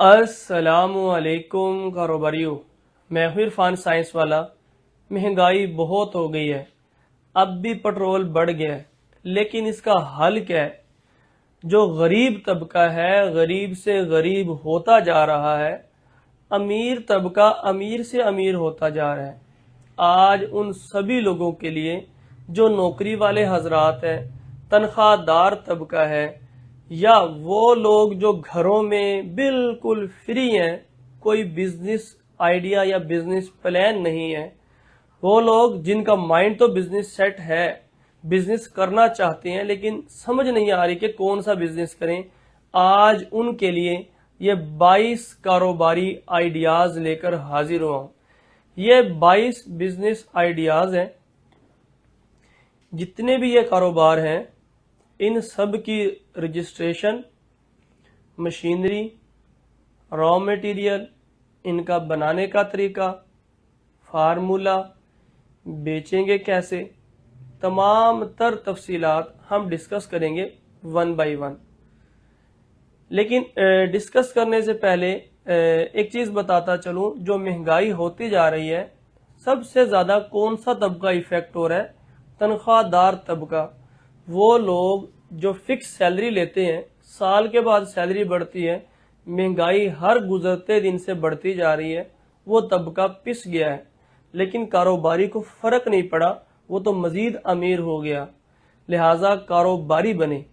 अस्सलामुअलैकुम कारोबारियों, मैं हूं इरफान साइंस वाला। महंगाई बहुत हो गई है, अब भी पेट्रोल बढ़ गया है, लेकिन इसका हल क्या है? जो गरीब तबका है गरीब से गरीब होता जा रहा है, अमीर तबका अमीर से अमीर होता जा रहा है। आज उन सभी लोगों के लिए जो नौकरी वाले हजरात हैं, तनख्वाहदार तबका है, या वो लोग जो घरों में बिल्कुल फ्री हैं, कोई बिजनेस आइडिया या बिजनेस प्लान नहीं है, वो लोग जिनका माइंड तो बिजनेस सेट है, बिजनेस करना चाहते हैं, लेकिन समझ नहीं आ रही कि कौन सा बिजनेस करें। आज उनके लिए ये 22 कारोबारी आइडियाज लेकर हाजिर हुआ हूं। ये 22 बिजनेस आइडियाज हैं। जितने भी ये कारोबार हैं, इन सब की रजिस्ट्रेशन, मशीनरी, रॉ मटेरियल, इनका बनाने का तरीका, फार्मूला, बेचेंगे कैसे, तमाम तर तफसीलात हम डिस्कस करेंगे वन बाय वन। लेकिन डिस्कस करने से पहले एक चीज़ बताता चलूं, जो महंगाई होती जा रही है, सबसे ज़्यादा कौन सा तबका इफेक्ट हो रहा है? तनख्वाहदार तबका। वो लोग जो फिक्स सैलरी लेते हैं, साल के बाद सैलरी बढ़ती है, महंगाई हर गुजरते दिन से बढ़ती जा रही है, वो तबका पिस गया है। लेकिन कारोबारी को फर्क नहीं पड़ा, वो तो मजीद अमीर हो गया। लिहाजा कारोबारी बने।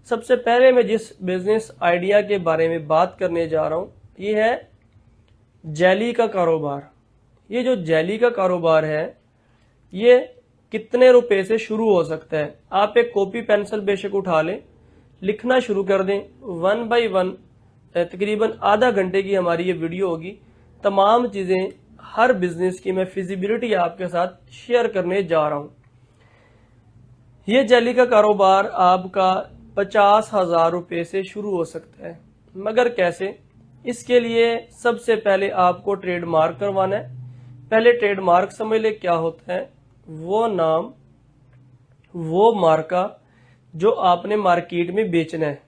सबसे पहले मैं जिस बिजनेस आइडिया के बारे में बात करने जा रहा हूं, ये है जेली का कारोबार। ये जो जेली का कारोबार है, ये कितने रुपए से शुरू हो सकता है? आप एक कॉपी पेंसिल बेशक उठा लें, लिखना शुरू कर दें। वन बाय वन तकरीबन आधा घंटे की हमारी ये वीडियो होगी। तमाम चीजें हर बिजनेस की मैं फिजिबिलिटी आपके साथ शेयर करने जा रहा हूं। ये जेली का कारोबार आपका 50,000 रुपए से शुरू हो सकता है, मगर कैसे? इसके लिए सबसे पहले आपको ट्रेडमार्क करवाना है। पहले ट्रेडमार्क समझ ले क्या होता है। वो नाम, वो मार्का जो आपने मार्केट में बेचना है।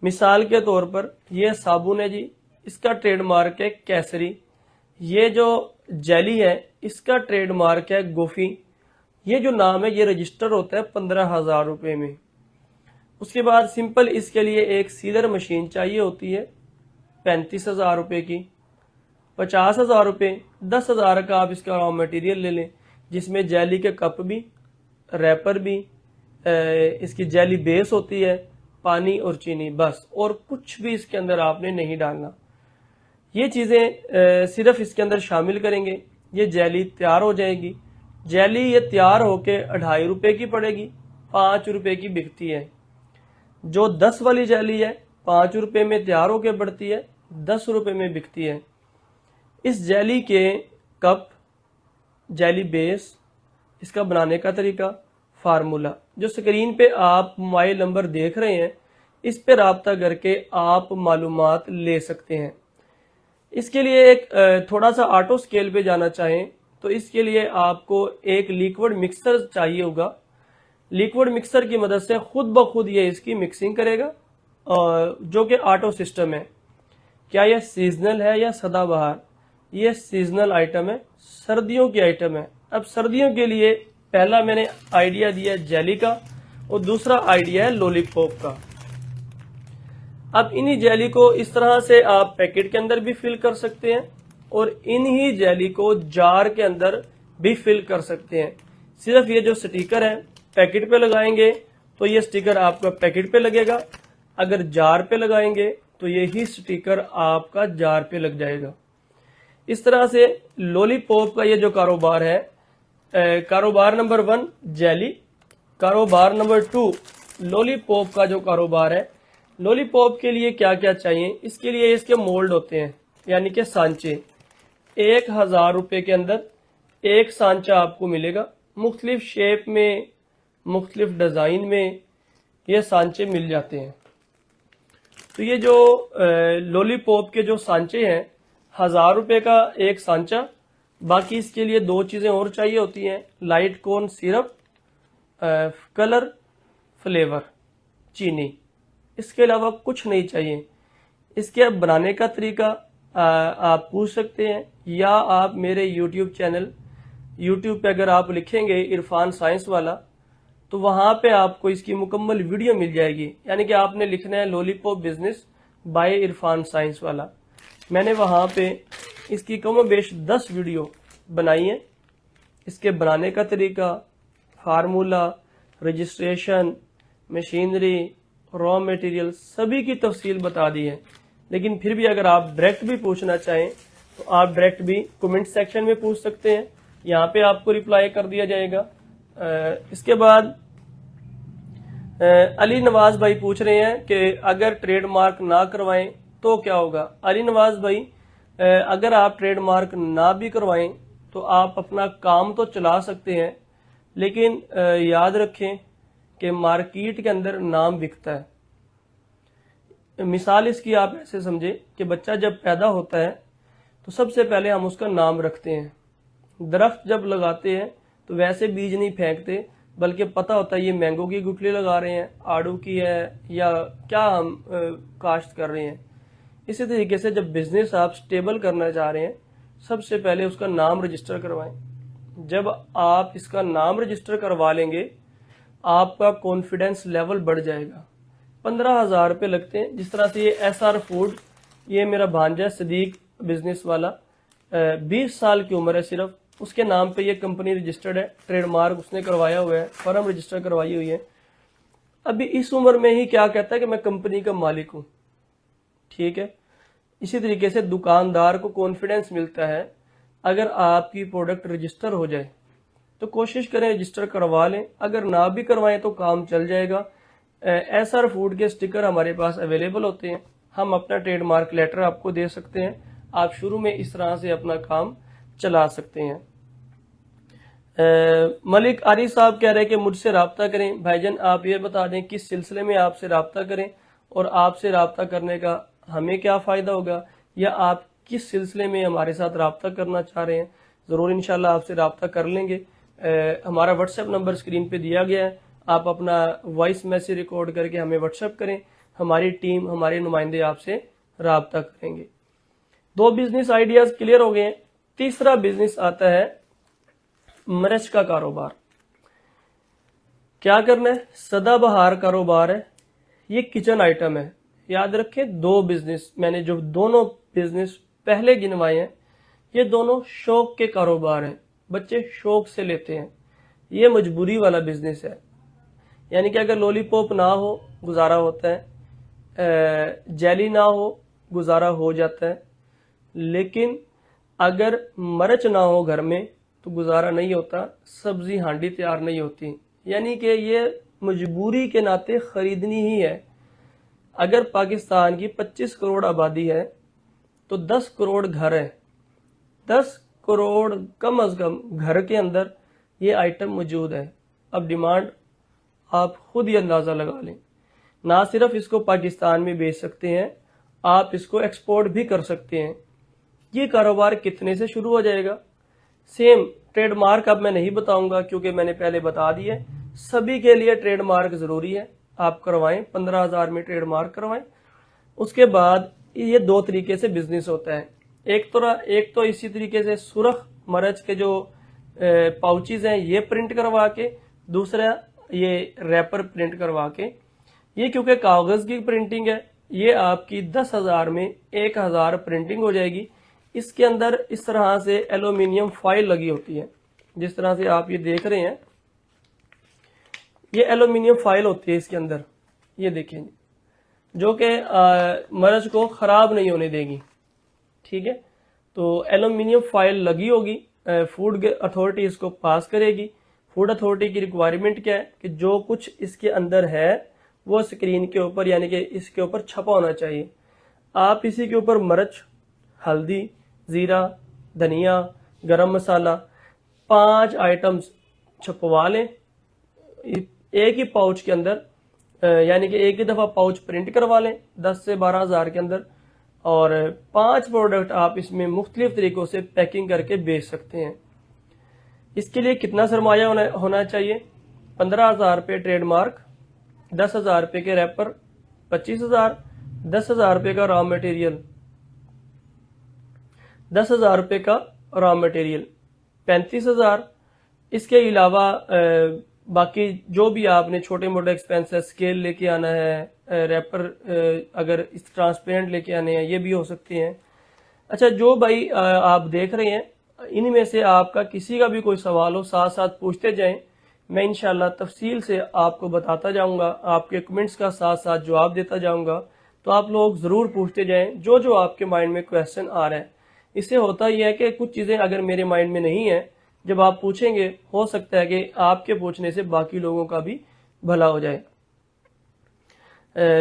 मिसाल के तौर पर ये साबुन है जी, इसका ट्रेडमार्क है केसरी। ये जो जेली है, इसका ट्रेडमार्क है गोफी। ये जो नाम है, ये रजिस्टर होता है 15,000 रुपए में। उसके बाद सिंपल इसके लिए एक सीलर मशीन चाहिए होती है 35,000 रुपए की। 50,000 रुपए, 10,000 का आप इसका रॉ मटेरियल ले लें, जिसमें जेली के कप भी, रैपर भी, इसकी जेली बेस होती है, पानी और चीनी, बस। और कुछ भी इसके अंदर आपने नहीं डालना। ये चीज़ें सिर्फ इसके अंदर शामिल करेंगे, ये जेली तैयार हो जाएगी। जेली ये तैयार होके 2.5 रुपए की पड़ेगी, 5 रुपए की बिकती है। जो 10 वाली जेली है, 5 रुपए में तैयार होके बढ़ती है, 10 रुपए में बिकती है। इस जेली के कप, जेली बेस, इसका बनाने का तरीका, फार्मूला, जो स्क्रीन पे आप मोबाइल नंबर देख रहे हैं, इस पे राब्ता करके आप मालूमात ले सकते हैं। इसके लिए एक थोड़ा सा ऑटो स्केल पे जाना चाहें तो इसके लिए आपको एक लिक्विड मिक्सर चाहिए होगा। लिक्विड मिक्सर की मदद से खुद ब खुद ये इसकी मिक्सिंग करेगा, जो कि ऑटो सिस्टम है। क्या यह सीजनल है या सदाबहार? ये सीजनल आइटम है, सर्दियों की आइटम है। अब सर्दियों के लिए पहला मैंने आइडिया दिया है जेली का, और दूसरा आइडिया है लॉलीपॉप का। अब इन्हीं जेली को इस तरह से आप पैकेट के अंदर भी फिल कर सकते हैं, और इन्हीं जेली को जार के अंदर भी फिल कर सकते हैं। सिर्फ ये जो स्टिकर है पैकेट पे लगाएंगे तो ये स्टिकर आपका पैकेट पे लगेगा, अगर जार पे लगाएंगे तो यही स्टिकर आपका जार पे लग जाएगा। इस तरह से लॉलीपॉप का ये जो कारोबार है, कारोबार नंबर 1 जेली, कारोबार नंबर 2 लॉलीपॉप का जो कारोबार है। लॉलीपॉप के लिए क्या क्या चाहिए? इसके लिए इसके मोल्ड होते हैं, यानी कि सांचे। 1,000 रुपए के अंदर एक सांचा आपको मिलेगा। मुख्तलिफ शेप में, मुख्तलिफ डिज़ाइन में ये सांचे मिल जाते हैं। तो ये जो लॉलीपॉप के जो सांचे हैं, 1,000 रुपए का एक सांचा। बाकी इसके लिए 2 चीज़ें और चाहिए होती हैं, light corn syrup, colour, flavour, चीनी। इसके अलावा कुछ नहीं चाहिए। इसके अब बनाने का तरीका आप पूछ सकते हैं, या आप मेरे यूट्यूब चैनल पे अगर आप लिखेंगे इरफान साइंस वाला तो वहां पे आपको इसकी मुकम्मल वीडियो मिल जाएगी। यानी कि आपने लिखना है lollipop business by Irfan science वाला। मैंने वहां पे इसकी कम बेश 10 वीडियो बनाई है। इसके बनाने का तरीका, formula, registration, machinery, raw material सभी की तफसील बता दी है। लेकिन फिर भी अगर आप डायरेक्ट भी पूछना चाहें तो आप डायरेक्ट भी कमेंट सेक्शन में पूछ सकते हैं, यहाँ पे आपको रिप्लाई कर दिया जाएगा। इसके बाद अली नवाज भाई पूछ रहे हैं कि अगर ट्रेडमार्क ना करवाएं तो क्या होगा। अली नवाज भाई, अगर आप ट्रेडमार्क ना भी करवाएं तो आप अपना काम तो चला सकते हैं, लेकिन याद रखें कि मार्केट के अंदर नाम बिकता है। मिसाल इसकी आप ऐसे समझे कि बच्चा जब पैदा होता है तो सबसे पहले हम उसका नाम रखते हैं। दरख्त जब लगाते हैं तो वैसे बीज नहीं फेंकते, बल्कि पता होता है ये मैंगो की गुठली लगा रहे हैं, आड़ू की है, या क्या हम काश्त कर रहे हैं। इसी तरीके से जब बिजनेस आप स्टेबल करना चाह रहे हैं, सबसे पहले उसका नाम रजिस्टर करवाएं। जब आप इसका नाम रजिस्टर करवा लेंगे, आपका कॉन्फिडेंस लेवल बढ़ जाएगा। 15,000 रुपये लगते हैं। जिस तरह से ये SR फूड, ये मेरा भांजा सदीक बिजनेस वाला, 20 साल की उम्र है सिर्फ, उसके नाम पे ये कंपनी रजिस्टर्ड है, ट्रेडमार्क उसने करवाया हुआ है, फर्म रजिस्टर करवाई हुई है। अभी इस उम्र में ही क्या कहता है कि मैं कंपनी का मालिक हूं। ठीक है, इसी तरीके से दुकानदार को कॉन्फिडेंस मिलता है। अगर आपकी प्रोडक्ट रजिस्टर हो जाए तो कोशिश करें रजिस्टर करवा लें, अगर ना भी करवाएं तो काम चल जाएगा। SR फूड के स्टिकर हमारे पास अवेलेबल होते हैं, हम अपना ट्रेडमार्क लेटर आपको दे सकते हैं। आप शुरू में इस तरह से अपना काम चला सकते हैं। मलिक आरी साहब कह रहे हैं कि मुझसे राब्ता करें। भाईजान आप ये बता दें किस सिलसिले में आपसे राब्ता करें और आपसे राब्ता करने का हमें क्या फ़ायदा होगा, या आप किस सिलसिले में हमारे साथ राब्ता करना चाह रहे हैं। ज़रूर इंशाल्लाह आपसे राब्ता कर लेंगे। हमारा व्हाट्सएप नंबर स्क्रीन पे दिया गया है, आप अपना वॉइस मैसेज रिकॉर्ड करके हमें व्हाट्सएप करें, हमारी टीम, हमारे नुमाइंदे आपसे राब्ता करेंगे। 2 बिजनेस आइडियाज क्लियर हो गए हैं। तीसरा बिजनेस आता है मिर्च का कारोबार। क्या करना है, सदाबहार कारोबार है, ये किचन आइटम है। याद रखें 2 बिजनेस मैंने जो दोनों बिजनेस पहले गिनवाए हैं, ये दोनों शौक के कारोबार हैं, बच्चे शौक से लेते हैं। ये मजबूरी वाला बिजनेस है, यानी कि अगर लॉलीपॉप ना हो गुजारा होता है, जेली ना हो गुजारा हो जाता है, लेकिन अगर मिर्च ना हो घर में तो गुजारा नहीं होता, सब्जी हांडी तैयार नहीं होती। यानी कि ये मजबूरी के नाते खरीदनी ही है। अगर पाकिस्तान की 25 करोड़ आबादी है तो 10 करोड़ घर है, 10 करोड़ कम अज कम घर के अंदर ये आइटम मौजूद है। अब डिमांड आप खुद ही अंदाजा लगा लें। ना सिर्फ इसको पाकिस्तान में बेच सकते हैं, आप इसको एक्सपोर्ट भी कर सकते हैं। ये कारोबार कितने से शुरू हो जाएगा। सेम ट्रेडमार्क अब मैं नहीं बताऊंगा क्योंकि मैंने पहले बता दिया, सभी के लिए ट्रेडमार्क जरूरी है, आप करवाएं, 15,000 में ट्रेडमार्क करवाएं। उसके बाद ये 2 तरीके से बिजनेस होता है। एक तो इसी तरीके से सुरख मिर्च के जो पाउचेज हैं ये प्रिंट करवा के, दूसरा ये रैपर प्रिंट करवा के। ये क्योंकि कागज की प्रिंटिंग है, ये आपकी 10,000 में 1,000 प्रिंटिंग हो जाएगी। इसके अंदर इस तरह से एल्यूमिनियम फॉइल लगी होती है, जिस तरह से आप ये देख रहे हैं, ये एल्यूमिनियम फॉइल होती है इसके अंदर, ये देखें, जो कि मिर्च को खराब नहीं होने देगी। ठीक है, तो एल्यूमिनियम फॉइल लगी होगी, फूड अथॉरिटी इसको पास करेगी। फूड अथॉरिटी की रिक्वायरमेंट क्या है कि जो कुछ इसके अंदर है वो स्क्रीन के ऊपर, यानी कि इसके ऊपर छपा होना चाहिए। आप इसी के ऊपर मिर्च, हल्दी, जीरा, धनिया, गरम मसाला 5 आइटम्स छपवा लें एक ही पाउच के अंदर, यानी कि एक ही दफा पाउच प्रिंट करवा लें 10 से 12,000 के अंदर, और 5 प्रोडक्ट आप इसमें मुख्तलिफ तरीकों से पैकिंग करके बेच सकते हैं। इसके लिए कितना सरमाया होना चाहिए, 15,000 रुपये ट्रेडमार्क, 10,000 रुपये के रैपर, 25,000, 10,000 रुपये का रॉ मटेरियल, 10,000 रुपये का रॉ मटेरियल, 35,000। इसके अलावा बाकी जो भी आपने छोटे मोटे एक्सपेंस है, स्केल लेके आना है, रैपर अगर इस ट्रांसपेरेंट लेके आने हैं, ये भी हो सकते हैं। अच्छा, जो भाई आप देख रहे हैं, इनमें से आपका किसी का भी कोई सवाल हो साथ साथ पूछते जाएं, मैं इंशाल्लाह तफसील से आपको बताता जाऊंगा, आपके कमेंट्स का साथ साथ जवाब देता जाऊंगा। तो आप लोग जरूर पूछते जाएं जो जो आपके माइंड में क्वेश्चन आ रहे हैं। इससे होता ही है कि कुछ चीजें अगर मेरे माइंड में नहीं है, जब आप पूछेंगे हो सकता है कि आपके पूछने से बाकी लोगों का भी भला हो जाए।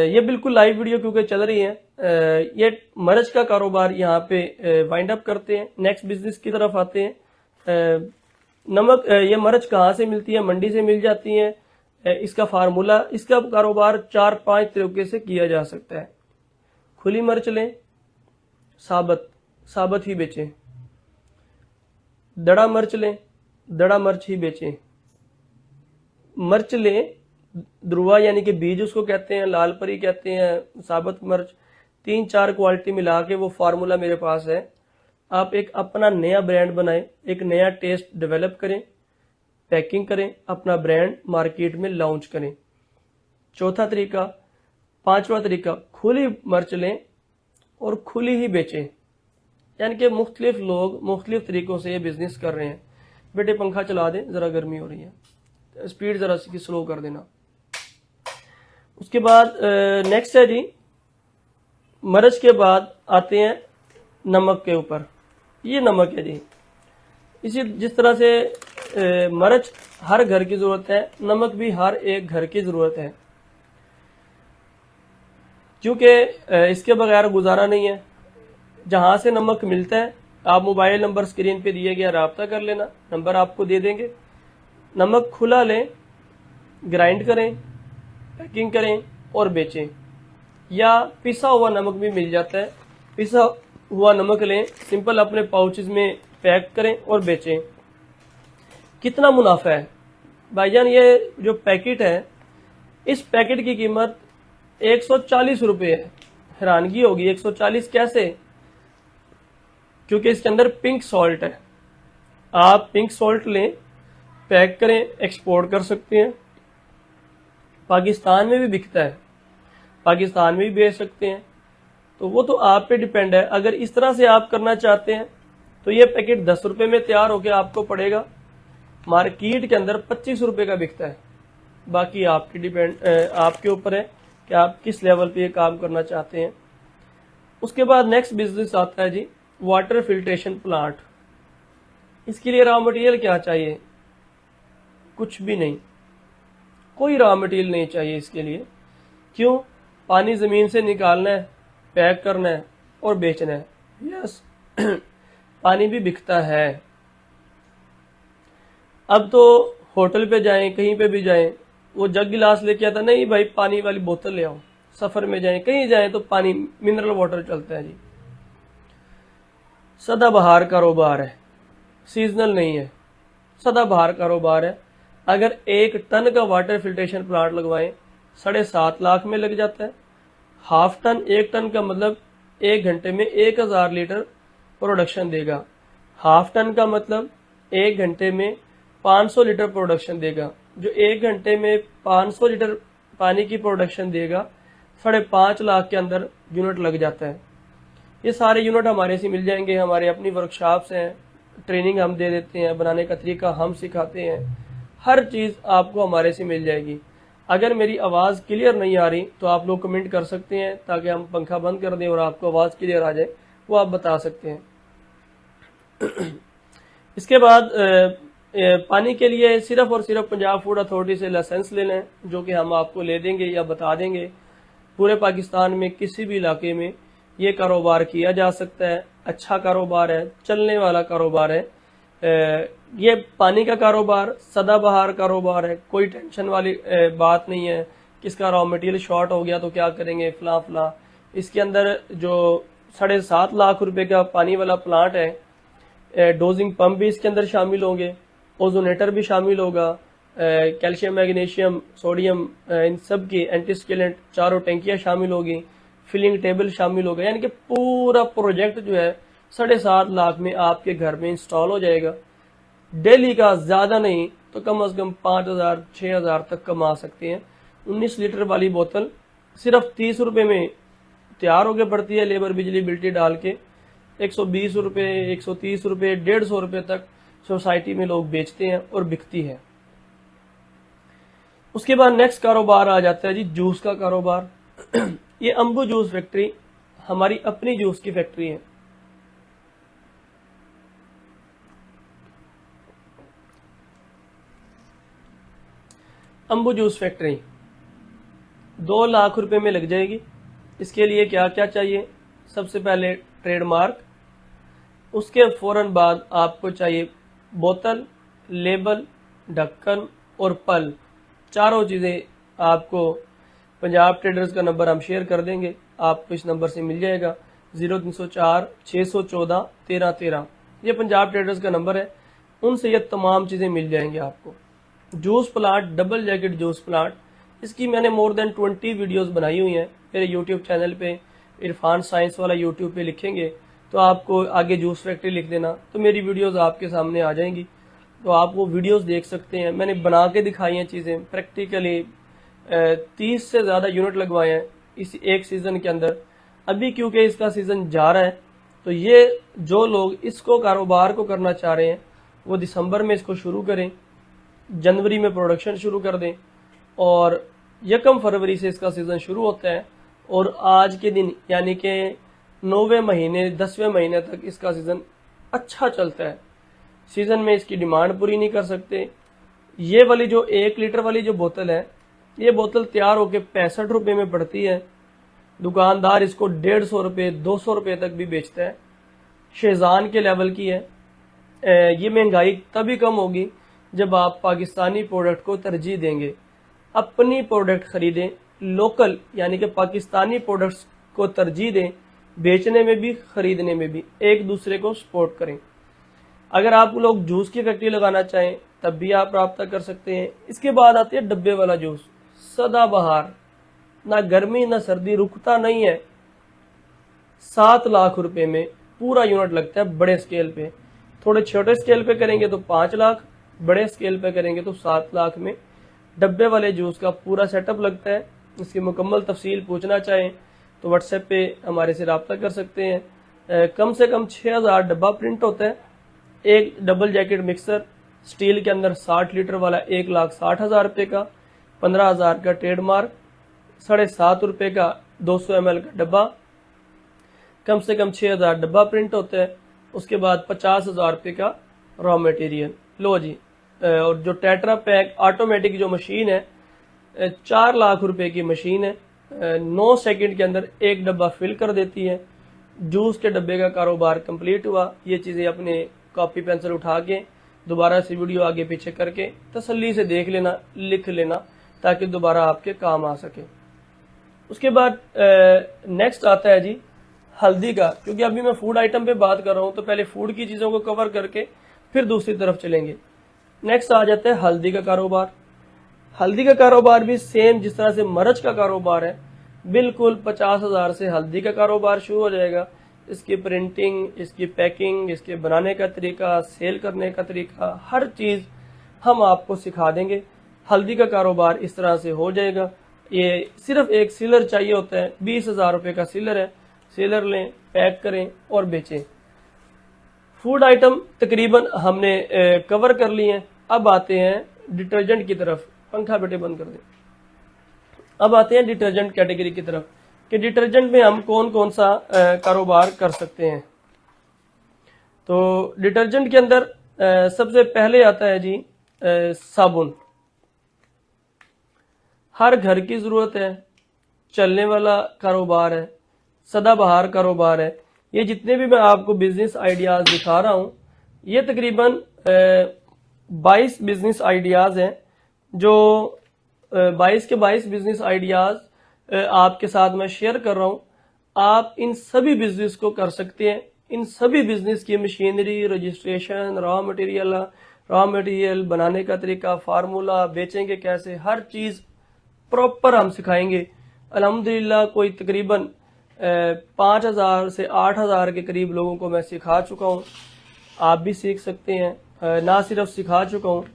ये बिल्कुल लाइव वीडियो क्योंकि चल रही है। ये मर्च का कारोबार यहाँ पे वाइंड अप करते हैं, नेक्स्ट बिजनेस की तरफ आते हैं। नमक, ये मर्च कहाँ से मिलती है? मंडी से मिल जाती है। इसका फार्मूला, इसका कारोबार 4-5 तरीके से किया जा सकता है। खुली मर्च लें, साबत ही बेचें। दड़ा मर्च लें, दड़ा मर्च ही बेचें। मर्च लें, ध्रुवा यानी कि बीज उसको कहते हैं, लाल परी कहते हैं, साबत मर्च, 3-4 क्वालिटी मिला के वो फार्मूला मेरे पास है। आप एक अपना नया ब्रांड बनाएं, एक नया टेस्ट डेवलप करें, पैकिंग करें, अपना ब्रांड मार्केट में लॉन्च करें। चौथा तरीका, 5वां तरीका, खुली मर्च लें और खुली ही बेचें। यानी कि मुख्तलिफ लोग मुख्तलिफ तरीकों से ये बिजनेस कर रहे हैं। बेटे पंखा चला दें, जरा गर्मी हो रही है, स्पीड जरा सी स्लो कर देना। उसके बाद नेक्स्ट है जी, मर्च के बाद आते हैं नमक के ऊपर। ये नमक है जी। इसी जिस तरह से मर्च हर घर की जरूरत है, नमक भी हर एक घर की जरूरत है, क्योंकि इसके बगैर गुजारा नहीं है। जहां से नमक मिलता है, आप मोबाइल नंबर स्क्रीन पे दिए गया राब्ता कर लेना, नंबर आपको दे देंगे। नमक खुला लें, ग्राइंड करें, पैकिंग करें और बेचें। या पिसा हुआ नमक भी मिल जाता है, पिसा हुआ नमक लें, सिंपल अपने पाउचेस में पैक करें और बेचें। कितना मुनाफा है भाईजान? ये जो पैकेट है, इस पैकेट की कीमत 140 रुपये है। हैरानगी होगी, 140 कैसे? क्योंकि इसके अंदर पिंक सॉल्ट है। आप पिंक सॉल्ट लें, पैक करें, एक्सपोर्ट कर सकते हैं। पाकिस्तान में भी बिकता है, पाकिस्तान में भी बेच सकते हैं। तो वो तो आप पे डिपेंड है। अगर इस तरह से आप करना चाहते हैं तो ये पैकेट 10 रुपए में तैयार होकर आपको पड़ेगा, मार्केट के अंदर 25 रुपए का बिकता है। बाकी आपके ऊपर है कि आप किस लेवल पे ये काम करना चाहते हैं। उसके बाद नेक्स्ट बिजनेस आता है जी, वाटर फिल्ट्रेशन प्लांट। इसके लिए रॉ मटेरियल क्या चाहिए? कुछ भी नहीं, कोई रॉ मटेरियल नहीं चाहिए इसके लिए। क्यों? पानी जमीन से निकालना है, पैक करना है और बेचना है। यस, पानी भी बिकता है। अब तो होटल पे जाएं, कहीं पे भी जाएं, वो जग गिलास लेके आता, नहीं भाई पानी वाली बोतल ले आओ। सफर में जाएं, कहीं जाएं तो पानी, मिनरल वाटर चलता है जी। सदाबहार कारोबार है, सीजनल नहीं है, सदाबहार कारोबार है। अगर 1 टन का वाटर फिल्ट्रेशन प्लांट लगवाएं, 7.5 लाख में लग जाता है। हाफ टन, 1 टन का मतलब 1 घंटे में 1000 लीटर प्रोडक्शन देगा। हाफ टन का मतलब 1 घंटे में 500 लीटर प्रोडक्शन देगा। जो 1 घंटे में 500 लीटर पानी की प्रोडक्शन देगा, 5.5 लाख के अंदर यूनिट लग जाता है। ये सारे यूनिट हमारे से मिल जाएंगे। हमारे अपनी वर्कशॉप्स हैं, ट्रेनिंग हम दे देते हैं, बनाने का तरीका हम सिखाते हैं। हर चीज़ आपको हमारे से मिल जाएगी। अगर मेरी आवाज़ क्लियर नहीं आ रही तो आप लोग कमेंट कर सकते हैं, ताकि हम पंखा बंद कर दें और आपको आवाज़ क्लियर आ जाए, वो आप बता सकते हैं। इसके बाद पानी के लिए सिर्फ और सिर्फ पंजाब फूड अथॉरिटी से लाइसेंस ले लें, जो कि हम आपको ले देंगे या बता देंगे। पूरे पाकिस्तान में किसी भी इलाके में ये कारोबार किया जा सकता है। अच्छा कारोबार है, चलने वाला कारोबार है। ये पानी का कारोबार सदाबहार कारोबार है, कोई टेंशन वाली बात नहीं है कि इसका रॉ मटेरियल शॉर्ट हो गया तो क्या करेंगे, फला फला। इसके अंदर जो 7.5 लाख रुपए का पानी वाला प्लांट है, डोजिंग पंप भी इसके अंदर शामिल होंगे, ओजोनेटर भी शामिल होगा, कैल्शियम, मैग्नीशियम, सोडियम, इन सब की एंटीस्केलेंट 4 टैंकियां शामिल होगी। फिलिंग टेबल शामिल होगा, यानी कि पूरा प्रोजेक्ट जो है 7.5 लाख में आपके घर में इंस्टॉल हो जाएगा। डेली का ज्यादा नहीं तो कम से कम 5,000 6,000 तक कमा सकते हैं। 19 लीटर वाली बोतल सिर्फ 30 रुपए में तैयार होकर पड़ती है, लेबर बिजली बिल्टी डाल के 120 रुपए 130 रुपए 150 रुपए तक सोसाइटी में लोग बेचते हैं और बिकती है। उसके बाद नेक्स्ट कारोबार आ जाता है जी जूस का कारोबार। ये अंबू जूस फैक्ट्री हमारी अपनी जूस की फैक्ट्री है। अंबू जूस फैक्ट्री 2 लाख रुपए में लग जाएगी। इसके लिए क्या क्या चाहिए? सबसे पहले ट्रेडमार्क, उसके फौरन बाद आपको चाहिए बोतल, लेबल, ढक्कन और पल। चारों चीजें आपको पंजाब ट्रेडर्स का नंबर हम शेयर कर देंगे, आपको इस नंबर से मिल जाएगा 0304 614 1313। ये पंजाब ट्रेडर्स का नंबर है, उनसे ये तमाम चीजें मिल जाएंगी आपको। Juice plant, double jacket juice plant, इसकी मैंने मोर देन 20 वीडियोस बनाई हुई हैं मेरे यूट्यूब चैनल पे। इरफान साइंस वाला यूट्यूब पे लिखेंगे तो आपको आगे जूस फैक्ट्री लिख देना तो मेरी वीडियोस आपके सामने आ जाएंगी, तो आप वो वीडियोस देख सकते हैं। मैंने बना के दिखाई हैं चीजें प्रैक्टिकली, 30 से ज्यादा यूनिट लगवाए हैं इस एक सीजन के अंदर। अभी क्योंकि इसका सीजन जा रहा है तो ये जो लोग इसको कारोबार को करना चाह रहे हैं वो दिसंबर में इसको शुरू करें, जनवरी में प्रोडक्शन शुरू कर दें और 1 फरवरी से इसका सीजन शुरू होता है और आज के दिन यानी कि 9वें महीने 10वें महीने तक इसका सीजन अच्छा चलता है। सीजन में इसकी डिमांड पूरी नहीं कर सकते। ये वाली जो 1 लीटर वाली जो बोतल है, ये बोतल तैयार होकर 65 रुपए में पड़ती है। दुकानदार इसको 150 रुपए 200 रुपए तक भी बेचता है। शेजान के लेवल की है। ये महंगाई तभी कम होगी जब आप पाकिस्तानी प्रोडक्ट को तरजीह देंगे, अपनी प्रोडक्ट खरीदें, लोकल यानी कि पाकिस्तानी प्रोडक्ट्स को तरजीह दें, बेचने में भी खरीदने में भी एक दूसरे को सपोर्ट करें। अगर आप लोग जूस की फैक्ट्री लगाना चाहें तब भी आप राब्ता कर सकते हैं। इसके बाद आती है डब्बे वाला जूस, सदाबहार, ना गर्मी ना सर्दी, रुकता नहीं है। 7 लाख रुपए में पूरा यूनिट लगता है बड़े स्केल पे। थोड़े छोटे स्केल पे करेंगे तो 5 लाख, बड़े स्केल पे करेंगे तो 7 लाख में डब्बे वाले जूस का पूरा सेटअप लगता है। इसकी मुकम्मल तफसील पूछना चाहें तो व्हाट्सएप पे हमारे से रब्ता कर सकते हैं। कम से कम 6000 डब्बा प्रिंट होता है। एक डबल जैकेट मिक्सर स्टील के अंदर 60 लीटर वाला 1,60,000 रुपये का, 15,000 का ट्रेडमार्क, 7.5 रुपये का 200 ml का डब्बा, कम से कम 6000 डब्बा प्रिंट होता है। उसके बाद 50,000 रुपये का रॉ मटेरियल। लो जी, और जो टेट्रा पैक ऑटोमेटिक जो मशीन है 4 लाख रुपए की मशीन है। 9 सेकंड के अंदर एक डब्बा फिल कर देती है। जूस के डब्बे का कारोबार कंप्लीट हुआ। ये चीजें अपने कॉपी पेंसिल उठा के दोबारा से वीडियो आगे पीछे करके तसल्ली से देख लेना, लिख लेना ताकि दोबारा आपके काम आ सके। उसके बाद नेक्स्ट आता है जी हल्दी का। क्योंकि अभी मैं फूड आइटम पे बात कर रहा हूं तो पहले फूड की चीजों को कवर करके फिर दूसरी तरफ चलेंगे। नेक्स्ट आ जाता है हल्दी का कारोबार। हल्दी का कारोबार भी सेम जिस तरह से मरच का कारोबार है, बिल्कुल 50,000 से हल्दी का कारोबार शुरू हो जाएगा। इसकी प्रिंटिंग, इसकी पैकिंग, इसके बनाने का तरीका, सेल करने का तरीका, हर चीज हम आपको सिखा देंगे। हल्दी का कारोबार इस तरह से हो जाएगा। ये सिर्फ एक सीलर चाहिए होता है, 20,000 रुपए का सीलर है। सीलर लें, पैक करें और बेचें। फूड आइटम तकरीबन हमने कवर कर लिए हैं। अब आते हैं डिटर्जेंट की तरफ। पंखा बेटे बंद कर दें। अब आते हैं डिटर्जेंट कैटेगरी की तरफ कि डिटर्जेंट में हम कौन कौन सा कारोबार कर सकते हैं। तो डिटर्जेंट के अंदर सबसे पहले आता है जी साबुन। हर घर की जरूरत है, चलने वाला कारोबार है, सदाबहार कारोबार है। ये जितने भी मैं आपको बिजनेस आइडियाज दिखा रहा हूं, ये तकरीबन 22 बिजनेस आइडियाज हैं जो 22 के 22 बिजनेस आइडियाज आपके साथ मैं शेयर कर रहा हूं। आप इन सभी बिजनेस को कर सकते हैं। इन सभी बिजनेस की मशीनरी, रजिस्ट्रेशन, रॉ मटेरियल बनाने का तरीका, फार्मूला, बेचेंगे कैसे, हर चीज प्रॉपर हम सिखाएंगे। अल्हम्दुलिल्लाह कोई तकरीबन 5,000 से 8,000 के करीब लोगों को मैं सिखा चुका हूँ। आप भी सीख सकते हैं। ना सिर्फ सिखा चुका हूँ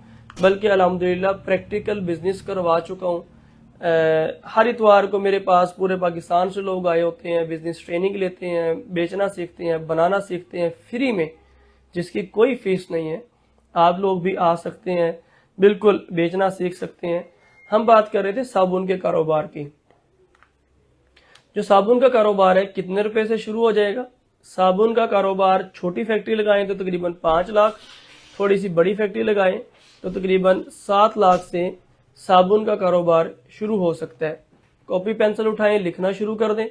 बल्कि अल्हम्दुलिल्लाह प्रैक्टिकल बिजनेस करवा चुका हूँ। हर इतवार को मेरे पास पूरे पाकिस्तान से लोग आए होते हैं, बिजनेस ट्रेनिंग लेते हैं, बेचना सीखते हैं, बनाना सीखते हैं फ्री में, जिसकी कोई फीस नहीं है। आप लोग भी आ सकते हैं, बिल्कुल बेचना सीख सकते हैं। हम बात कर रहे थे साबुन के कारोबार की। जो साबुन का कारोबार है कितने रुपए से शुरू हो जाएगा? साबुन का कारोबार छोटी फैक्ट्री लगाएं तो तकरीबन 5 लाख, थोड़ी सी बड़ी फैक्ट्री लगाएं तो तकरीबन 7 लाख से साबुन का कारोबार शुरू हो सकता है। कॉपी पेंसिल उठाएं, लिखना शुरू कर दें।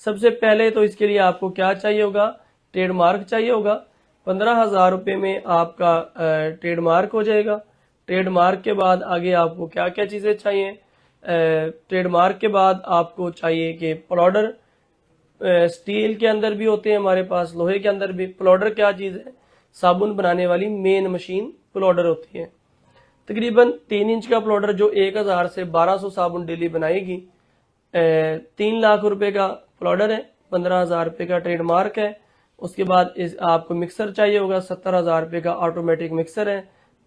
सबसे पहले तो इसके लिए आपको क्या चाहिए होगा? ट्रेडमार्क चाहिए होगा। 15,000 रुपये में आपका ट्रेडमार्क हो जाएगा। ट्रेडमार्क के बाद आगे आपको क्या क्या चीज़ें चाहिए? ट्रेडमार्क के बाद आपको चाहिए कि प्लॉडर, स्टील के अंदर भी होते हैं हमारे पास, लोहे के अंदर भी। प्लॉडर क्या चीज़ है? साबुन बनाने वाली मेन मशीन प्लॉडर होती है। तकरीबन 3 इंच का प्लॉडर जो 1,000 से 1,200 साबुन डेली बनाएगी। 3 लाख रुपए का प्लॉडर है, 15,000 रुपये का ट्रेडमार्क है। उसके बाद आपको मिक्सर चाहिए होगा, 70,000 रुपये का ऑटोमेटिक मिक्सर है।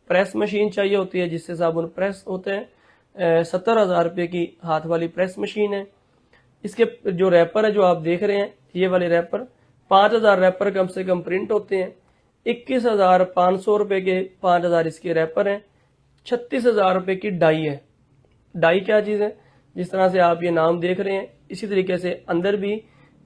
प्रेस मशीन चाहिए होती है जिससे साबुन प्रेस होते हैं, 70,000 रुपये की हाथ वाली प्रेस मशीन है। इसके जो रैपर है जो आप देख रहे हैं, ये वाले रैपर, 5,000 रैपर कम से कम प्रिंट होते हैं। 21,500 रुपये के 5,000 इसके रैपर हैं। 36,000 रुपये की डाई है। डाई क्या चीज़ है? जिस तरह से आप ये नाम देख रहे हैं इसी तरीके से अंदर भी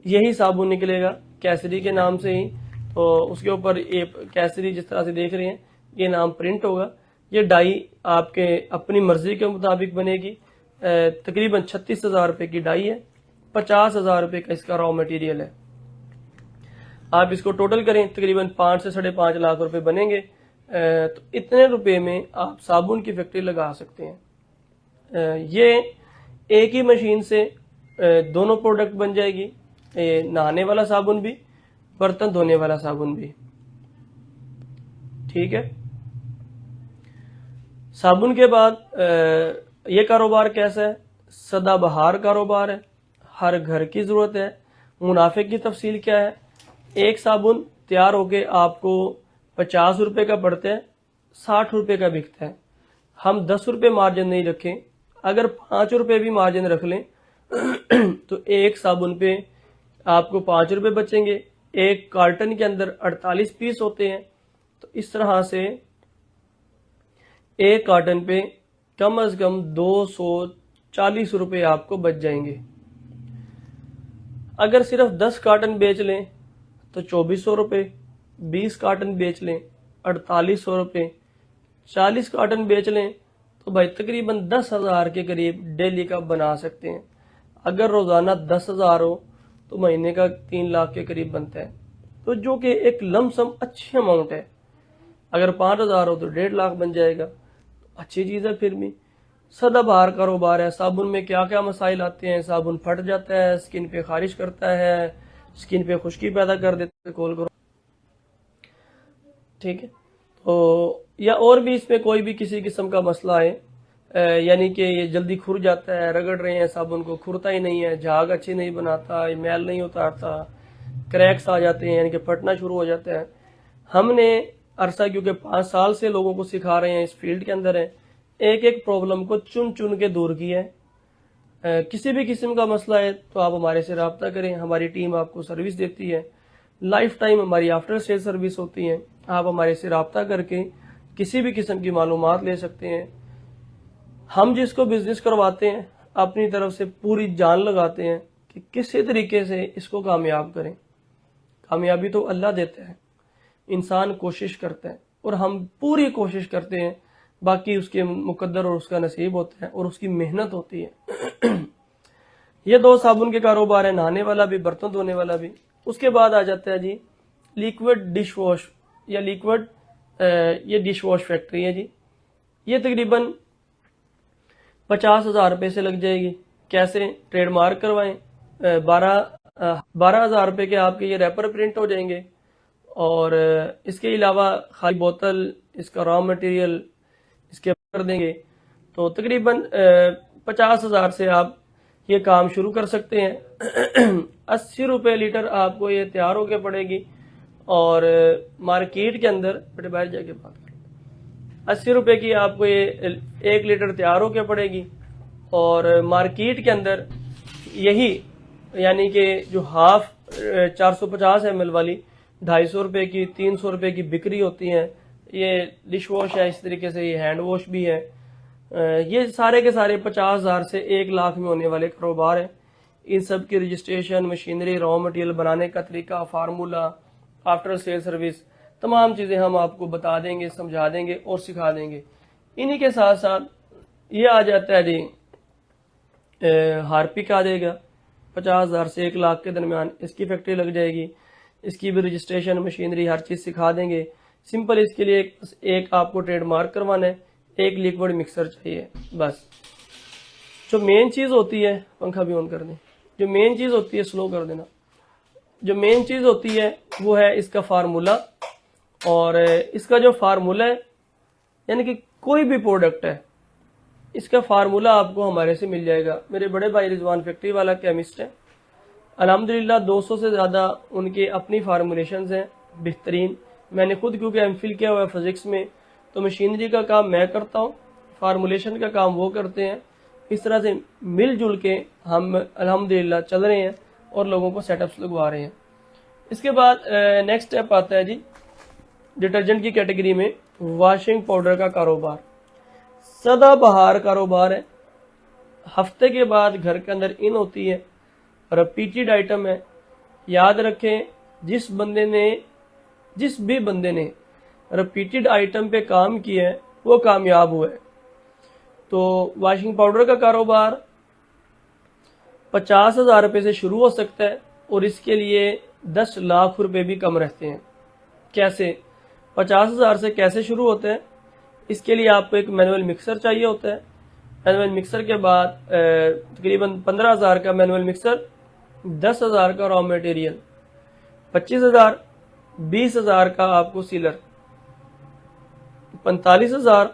यही साबुन निकलेगा, कैसरी के नाम से ही। तो उसके ऊपर ये कैसरी जिस तरह से देख रहे हैं ये नाम प्रिंट होगा। ये डाई आपके अपनी मर्जी के मुताबिक बनेगी। तकरीबन 36,000 रुपये की डाई है। 50,000 रुपये का इसका रॉ मटेरियल है। आप इसको टोटल करें तकरीबन 5 से 5.5 लाख रुपए बनेंगे। तो इतने रुपए में आप साबुन की फैक्ट्री लगा सकते हैं। ये एक ही मशीन से दोनों प्रोडक्ट बन जाएगी, नहाने वाला साबुन भी, बर्तन धोने वाला साबुन भी। ठीक है। साबुन के बाद ये कारोबार कैसा है? सदाबहार कारोबार है, हर घर की जरूरत है। मुनाफे की तफसील क्या है? एक साबुन तैयार होके आपको 50 रुपए का पड़ता है, 60 रुपए का बिकता है। हम 10 रुपए मार्जिन नहीं रखें, अगर 5 रुपए भी मार्जिन रख लें तो एक साबुन पे आपको 5 रुपए बचेंगे। एक कार्टन के अंदर 48 पीस होते हैं, तो इस तरह से एक कार्टन पे कम से कम 240 रुपए आपको बच जाएंगे। अगर सिर्फ 10 कार्टन बेच लें तो 2400 रुपये, 20 कार्टन बेच लें 4800 रुपये, 40 कार्टन बेच लें तो भाई तकरीबन 10,000 के करीब डेली का बना सकते हैं। अगर रोजाना 10,000 हो तो महीने का 3 लाख के करीब बनता है, तो जो कि एक लमसम अच्छी अमाउंट है। अगर 5,000 हो तो 1.5 लाख बन जाएगा, तो अच्छी चीज़ है। फिर भी सदाबहार कारोबार है। साबुन में क्या क्या मसाइल आते हैं? साबुन फट जाता है, स्किन पे खारिश करता है, स्किन पे खुश्की पैदा कर देता है, खोल करो। ठीक है। तो या और भी इसमें कोई भी किसी किस्म का मसला है, यानी कि ये जल्दी खुर जाता है, रगड़ रहे हैं साबुन को, खुरता ही नहीं है, झाग अच्छी नहीं बनाता, मैल नहीं उतारता, क्रैक्स आ जाते हैं यानी कि फटना शुरू हो जाता है। हमने अरसा क्योंकि 5 साल से लोगों को सिखा रहे हैं, इस फील्ड के अंदर है, एक एक प्रॉब्लम को चुन चुन के दूर किया है। किसी भी किस्म का मसला है तो आप हमारे से रब्ता करें, हमारी टीम आपको सर्विस देती है। लाइफ टाइम हमारी आफ्टर सेल सर्विस होती है। आप हमारे से रब्ता करके किसी भी किस्म की मालूमात ले सकते हैं। हम जिसको बिजनेस करवाते हैं अपनी तरफ से पूरी जान लगाते हैं कि किसी तरीके से इसको कामयाब करें। कामयाबी तो अल्लाह देता है, इंसान कोशिश करता है और हम पूरी कोशिश करते हैं, बाकी उसके मुकद्दर और उसका नसीब होता है और उसकी मेहनत होती है। ये 2 साबुन के कारोबार है, नहाने वाला भी, बर्तन धोने वाला भी। उसके बाद आ जाता है जी लिक्विड डिश वॉश या लिक्विड, ये डिश वॉश फैक्ट्री है जी। ये तकरीबन 50,000 रुपये से लग जाएगी। कैसे? ट्रेडमार्क करवाएं, 12,000 रुपये के आपके ये रैपर प्रिंट हो जाएंगे। और इसके अलावा खाली बोतल, इसका रॉ मटेरियल इसके कर देंगे, तो तकरीबन 50,000 से आप ये काम शुरू कर सकते हैं। 80 रुपये लीटर आपको ये तैयार होके पड़ेगी और मार्केट के अंदर, बड़े बाहर जाके बात करें, 80 रुपये की आपको ये 1 लीटर तैयार होके पड़ेगी और मार्केट के अंदर यही यानी कि जो हाफ 450 ml वाली 250 रुपये की, 300 रुपये की बिक्री होती है। ये डिश वॉश है, इस तरीके से ये हैंड वॉश भी है। ये सारे के सारे 50,000 से 1 लाख में होने वाले कारोबार हैं। इन सब की रजिस्ट्रेशन, मशीनरी, रॉ मटेरियल बनाने का तरीका, फार्मूला, आफ्टर सेल सर्विस, तमाम चीज़ें हम आपको बता देंगे, समझा देंगे और सिखा देंगे। इन्हीं के साथ साथ ये आ जाता है जी हार्पिक आ जाएगा, 50,000 से 1 लाख के दरमियान इसकी फैक्ट्री लग जाएगी। इसकी भी रजिस्ट्रेशन, मशीनरी, हर चीज़ सिखा देंगे। सिंपल इसके लिए एक आपको ट्रेडमार्क करवाना है, एक लिक्विड मिक्सर चाहिए बस। जो मेन चीज़ होती है, पंखा भी ऑन कर दें, जो मेन चीज़ होती है, स्लो कर देना, जो मेन चीज़ होती है वो है इसका फार्मूला। और इसका जो फार्मूला है यानी कि कोई भी प्रोडक्ट है, इसका फार्मूला आपको हमारे से मिल जाएगा। मेरे बड़े भाई रिजवान फैक्ट्री वाला केमिस्ट है, अल्हम्दुलिल्लाह 200 से ज़्यादा उनके अपनी फार्मूलेशंस हैं बेहतरीन। मैंने खुद क्योंकि एमफिल किया हुआ है फिजिक्स में, तो मशीनरी का काम मैं करता हूँ, फार्मूलेशन का काम वो करते हैं। इस तरह से मिलजुल के हम अल्हम्दुलिल्लाह चल रहे हैं और लोगों को सेटअप्स लगवा रहे हैं। इसके बाद नेक्स्ट स्टेप आता है जी डिटर्जेंट की कैटेगरी में वॉशिंग पाउडर का कारोबार। सदाबहार कारोबार है, हफ्ते के बाद घर के अंदर इन होती है, रिपीटेड आइटम है। याद रखें, जिस भी बंदे ने रिपीटेड आइटम पे काम किया है वो कामयाब हुआ है। तो वॉशिंग पाउडर का कारोबार 50,000 रुपये से शुरू हो सकता है और इसके लिए 10 लाख रुपए भी कम रहते हैं। कैसे? 50,000 से कैसे शुरू होते हैं? इसके लिए आपको एक मैनुअल मिक्सर चाहिए होता है। मैनुअल मिक्सर के बाद तकरीबन 15,000 का मैनुअल मिक्सर, 10,000 का रॉ मटेरियल, 25,000, 20,000 का आपको सीलर, 45,000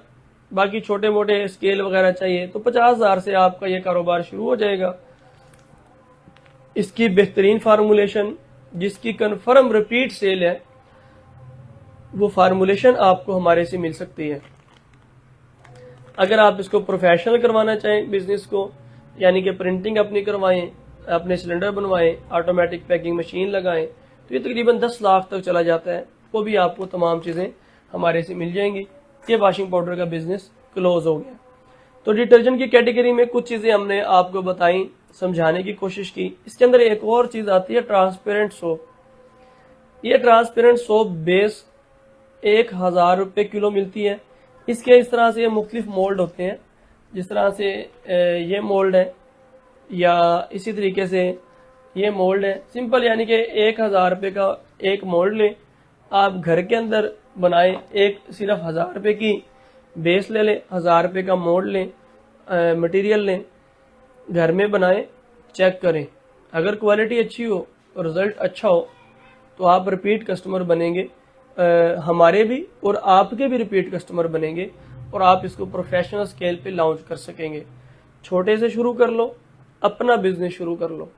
बाकी छोटे मोटे स्केल वगैरह चाहिए, तो 50,000 से आपका ये कारोबार शुरू हो जाएगा। इसकी बेहतरीन फार्मूलेशन, जिसकी कन्फर्म रिपीट सेल है, वो फार्मूलेशन आपको हमारे से मिल सकती है। अगर आप इसको प्रोफेशनल करवाना चाहें बिजनेस को, यानी कि प्रिंटिंग अपनी करवाएं, अपने सिलेंडर बनवाएं, ऑटोमेटिक पैकिंग मशीन लगाएं, तो ये तकरीबन 10 लाख तक चला जाता है। वो भी आपको तमाम चीज़ें हमारे से मिल जाएंगी। ये वॉशिंग पाउडर का बिजनेस क्लोज हो गया। तो डिटर्जेंट की कैटेगरी में कुछ चीज़ें हमने आपको बताई, समझाने की कोशिश की। इसके अंदर एक और चीज़ आती है ट्रांसपेरेंट सोप। ये ट्रांसपेरेंट सोप बेस 1,000 रुपये किलो मिलती है। इसके इस तरह से मुख्तलिफ मोल्ड होते हैं, जिस तरह से ये मोल्ड है या इसी तरीके से ये मोल्ड है। सिंपल यानी कि 1,000 रुपये का एक मोल्ड लें, आप घर के अंदर बनाएं। एक सिर्फ 1,000 रुपये की बेस ले लें, 1,000 रुपये का मोल्ड लें, मटेरियल लें, घर में बनाएं, चेक करें। अगर क्वालिटी अच्छी हो और रिजल्ट अच्छा हो तो आप रिपीट कस्टमर बनेंगे, हमारे भी और आपके भी रिपीट कस्टमर बनेंगे और आप इसको प्रोफेशनल स्केल पे लॉन्च कर सकेंगे। छोटे से शुरू कर लो, अपना बिजनेस शुरू कर लो।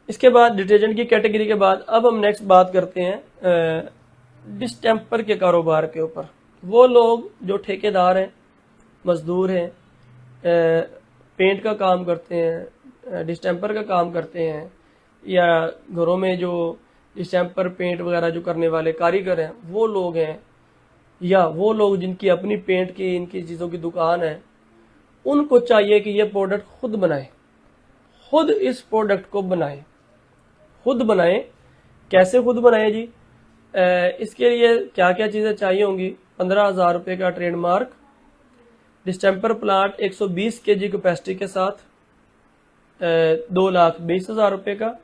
इसके बाद डिटर्जेंट की कैटेगरी के बाद अब हम नेक्स्ट बात करते हैं डिस्टेंपर के कारोबार के ऊपर। वो लोग जो ठेकेदार हैं, मजदूर हैं, पेंट का काम करते हैं, डिस्टेंपर का काम करते हैं, या घरों में जो डिस्टेंपर पेंट वगैरह जो करने वाले कारीगर हैं, वो लोग हैं, या वो लोग जिनकी अपनी पेंट की इनकी चीज़ों की दुकान है, उनको चाहिए कि ये प्रोडक्ट खुद बनाए, खुद इस प्रोडक्ट को बनाए, खुद बनाए। कैसे खुद बनाए जी? इसके लिए क्या क्या चीज़ें चाहिए होंगी? 15,000 रुपये का trademark, distemper plant 120 kg capacity के साथ 2,20,000 रुपये का।